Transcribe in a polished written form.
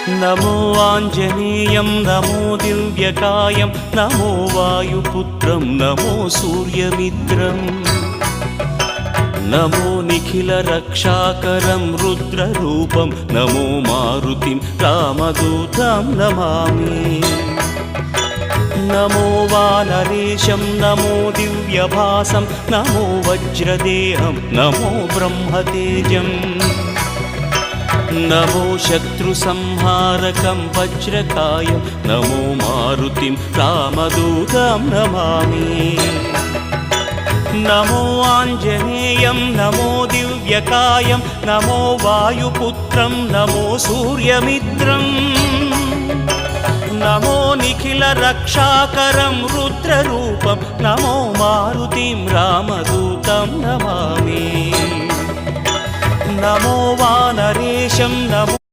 नमो आञ्जनेयं नमो दिव्यकायं नमो वायुपुत्रं नमो सूर्यमित्रं नमो निखिलरक्षाकरं रुद्ररूपं नमो मारुतिं रामदूतं Namami. नमो वानरेशं नमो दिव्यभासं नमो वज्रदेहं नमो ब्रह्मतेजं नमो शत्रुसंहारकं वज्रकायं नमो मारुतिं रामदूतं Namami. नमो आञ्जनेयं नमो दिव्यकायं नमो वायुपुत्रं नमो सूर्यमित्रं नमो निखिलरक्षाकरं रुद्ररूपं नमो मारुतिं रामदूतं Namami. नमो वानरेशं नमो